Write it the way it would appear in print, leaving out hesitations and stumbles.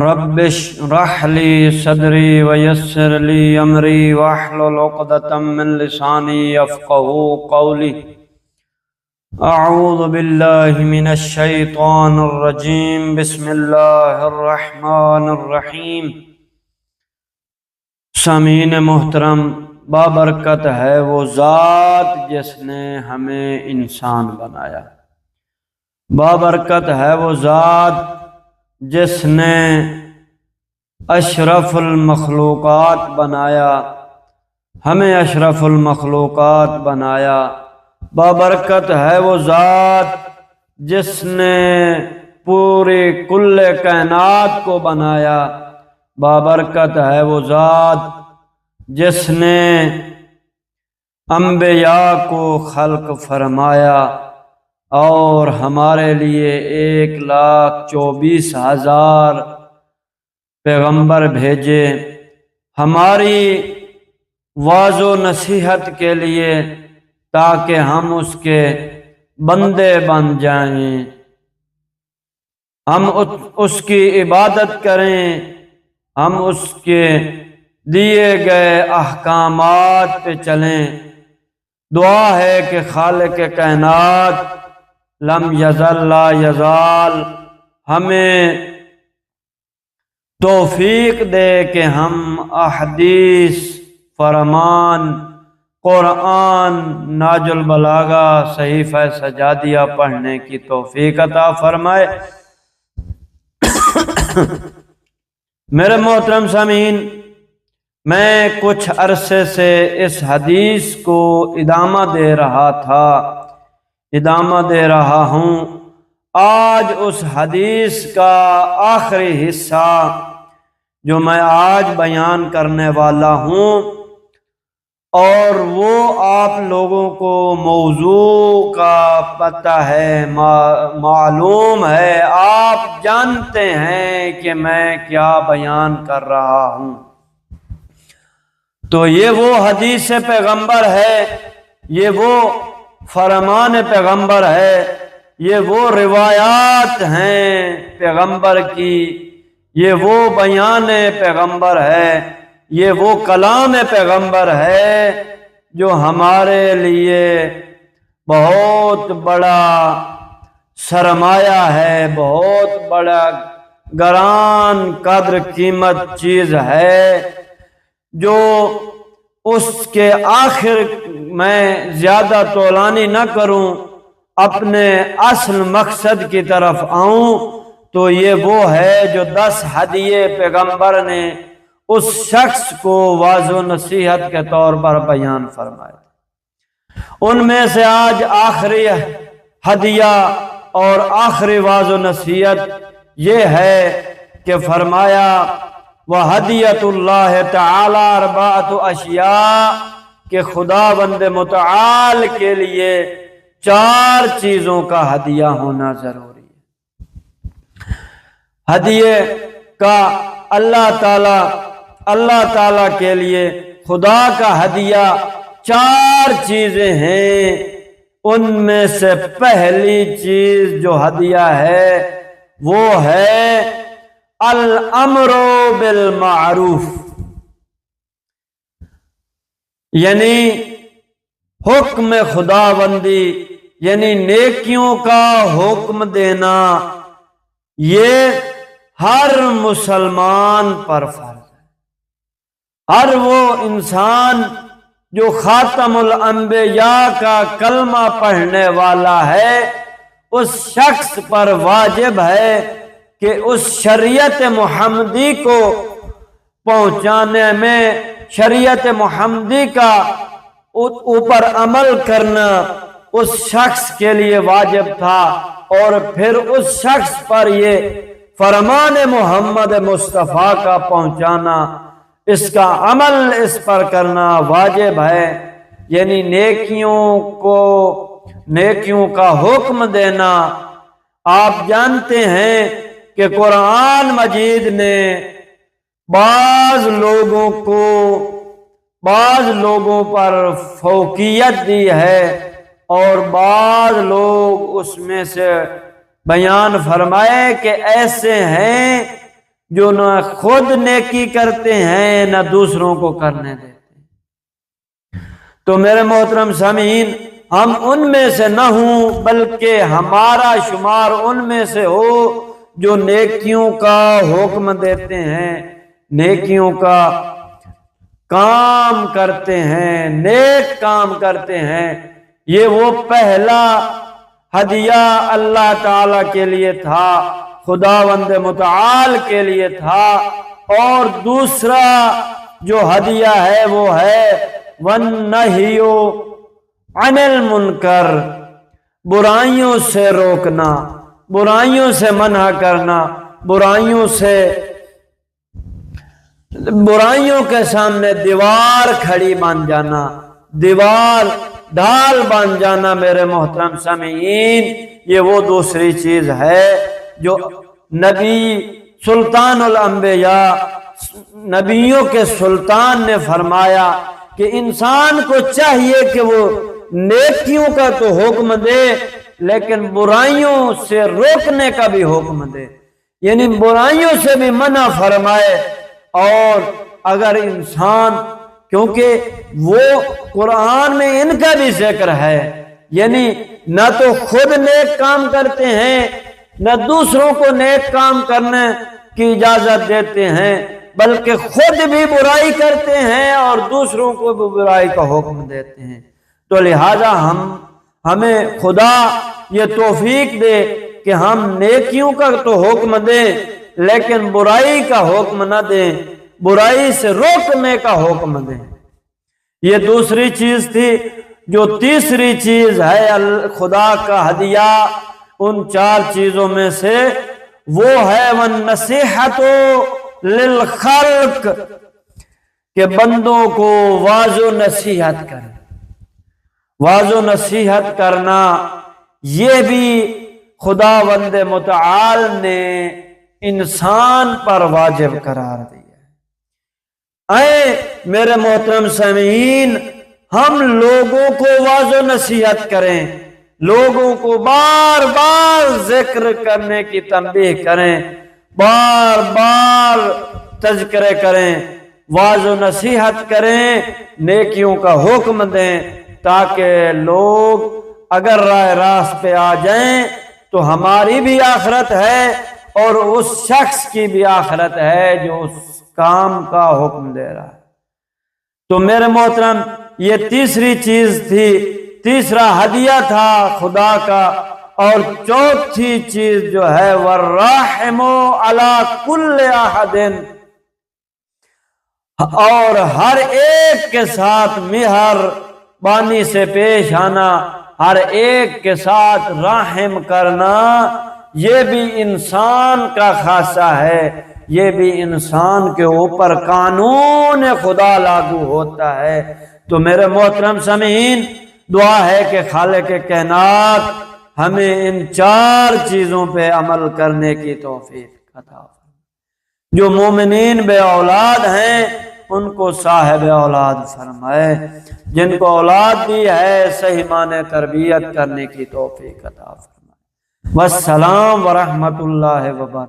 رب اشرح لي صدري ويسر لي أمري واحلل عقدة من لساني يفقهوا قولي أعوذ بالله من الشيطان الرجيم بسم الله الرحمن الرحیم۔ سامعین محترم، بابرکت ہے وہ ذات جس نے ہمیں انسان بنایا، بابرکت ہے وہ ذات جس نے اشرف المخلوقات بنایا، ہمیں اشرف المخلوقات بنایا۔ بابرکت ہے وہ ذات جس نے پورے کل کائنات کو بنایا، بابرکت ہے وہ ذات جس نے انبیاء کو خلق فرمایا اور ہمارے لیے 1,24,000 پیغمبر بھیجے، ہماری واعظ و نصیحت کے لیے، تاکہ ہم اس کے بندے بن جائیں، ہم اس کی عبادت کریں، ہم اس کے دیے گئے احکامات پہ چلیں۔ دعا ہے کہ خالق کائنات لم یزل لا یزال ہمیں توفیق دے کہ ہم احادیث، فرمان، قرآن، ناج البلاغہ، صحیفہ سجادیہ پڑھنے کی توفیق عطا فرمائے۔ میرے محترم سامعین، میں کچھ عرصے سے اس حدیث کو ادامہ دے رہا ہوں۔ آج اس حدیث کا آخری حصہ جو میں آج بیان کرنے والا ہوں، اور وہ آپ لوگوں کو موضوع کا پتہ ہے، معلوم ہے، آپ جانتے ہیں کہ میں کیا بیان کر رہا ہوں۔ تو یہ وہ حدیث پیغمبر ہے، یہ وہ فرمان پیغمبر ہے، یہ وہ روایات ہیں پیغمبر کی، یہ وہ بیان پیغمبر ہے، یہ وہ کلام پیغمبر ہے جو ہمارے لیے بہت بڑا سرمایہ ہے، بہت بڑا گران قدر قیمت چیز ہے، جو اس کے آخر میں زیادہ طولانی نہ کروں، اپنے اصل مقصد کی طرف آؤں، تو یہ وہ ہے جو 10 ہدیے پیغمبر نے اس شخص کو واعظ و نصیحت کے طور پر بیان فرمائے۔ ان میں سے آج آخری ہدیہ اور آخری واعظ و نصیحت یہ ہے کہ فرمایا وَهَدِيَةُ اللَّهِ تَعَالَى أَرْبَعَةُ أَشْيَاء کہ خداوند متعال کے لیے 4 چیزوں کا ہدیہ ہونا ضروری ہے۔ ہدیے کا اللہ تعالیٰ کے لیے خدا کا ہدیہ 4 چیزیں ہیں۔ ان میں سے پہلی چیز جو ہدیہ ہے وہ ہے الامر بالمعروف، یعنی حکم خداوندی، یعنی نیکیوں کا حکم دینا، یہ ہر مسلمان پر فرض ہے۔ ہر وہ انسان جو خاتم الانبیاء کا کلمہ پڑھنے والا ہے، اس شخص پر واجب ہے کہ اس شریعت محمدی کو پہنچانے میں، شریعت محمدی کا اوپر عمل کرنا اس شخص کے لیے واجب تھا، اور پھر اس شخص پر یہ فرمان محمد مصطفیٰ کا پہنچانا، اس کا عمل اس پر کرنا واجب ہے، یعنی نیکیوں کا حکم دینا۔ آپ جانتے ہیں کہ قرآن مجید نے بعض لوگوں پر فوقیت دی ہے، اور بعض لوگ اس میں سے بیان فرمائے کہ ایسے ہیں جو نہ خود نیکی کرتے ہیں نہ دوسروں کو کرنے دیتے ہیں۔ تو میرے محترم سامعین، ہم ان میں سے نہ ہوں بلکہ ہمارا شمار ان میں سے ہو جو نیکیوں کا حکم دیتے ہیں، نیکیوں کا کام کرتے ہیں، نیک کام کرتے ہیں۔ یہ وہ پہلا ہدیہ اللہ تعالی کے لیے تھا، خداوند متعال کے لیے تھا، اور دوسرا جو ہدیہ ہے وہ ہے وَالنَّهْيُ عَنِ الْمُنْكَرِ، برائیوں سے روکنا، برائیوں سے منع کرنا، برائیوں کے سامنے دیوار کھڑی بن جانا، دیوار ڈھال بن جانا۔ میرے محترم سامعین، یہ وہ دوسری چیز ہے جو نبی سلطان الانبیاء، نبیوں کے سلطان نے فرمایا کہ انسان کو چاہیے کہ وہ نیکیوں کا تو حکم دے لیکن برائیوں سے روکنے کا بھی حکم دے، یعنی برائیوں سے بھی منع فرمائے۔ اور اگر انسان، کیونکہ وہ قرآن میں ان کا بھی ذکر ہے، یعنی نہ تو خود نیک کام کرتے ہیں نہ دوسروں کو نیک کام کرنے کی اجازت دیتے ہیں، بلکہ خود بھی برائی کرتے ہیں اور دوسروں کو بھی برائی کا حکم دیتے ہیں۔ تو لہذا ہمیں خدا یہ توفیق دے کہ ہم نیکیوں کا تو حکم دیں لیکن برائی کا حکم نہ دیں، برائی سے روکنے کا حکم دیں۔ یہ دوسری چیز تھی۔ جو تیسری چیز ہے خدا کا ہدیہ ان چار چیزوں میں سے، وہ ہے وَالنَّصِيحَةُ لِلْخَلْقِ، کہ بندوں کو واعظ و نصیحت کریں۔ واعظ و نصیحت کرنا یہ بھی خداوند متعال نے انسان پر واجب قرار دیا۔ اے میرے محترم سامعین، ہم لوگوں کو واعظ و نصیحت کریں، لوگوں کو بار بار ذکر کرنے کی تنبیہ کریں، بار بار تذکرے کریں، واعظ و نصیحت کریں، نیکیوں کا حکم دیں، تاکہ لوگ اگر راہ راست پہ آ جائیں تو ہماری بھی آخرت ہے اور اس شخص کی بھی آخرت ہے جو اس کام کا حکم دے رہا ہے۔ تو میرے محترم، یہ تیسری چیز تھی، تیسرا ہدیہ تھا خدا کا۔ اور چوتھی چیز جو ہے وَالرَّحْمُ عَلَى كُلِّ أَحَدٍ، اور ہر ایک کے ساتھ مہربانی سے پیش آنا، ہر ایک کے ساتھ رحم کرنا، یہ بھی انسان کا خاصہ ہے، یہ بھی انسان کے اوپر قانون خدا لاگو ہوتا ہے۔ تو میرے محترم سامعین، دعا ہے کہ خالق کائنات ہمیں ان چار چیزوں پہ عمل کرنے کی توفیق عطا فرمائے۔ جو مومنین بے اولاد ہیں ان کو صاحب اولاد فرمائے، جن کو اولاد دی ہے صحیح معنی تربیت کرنے کی توفیق عطا فرمائے۔ والسلام ورحمۃ اللہ وبرکاتہ۔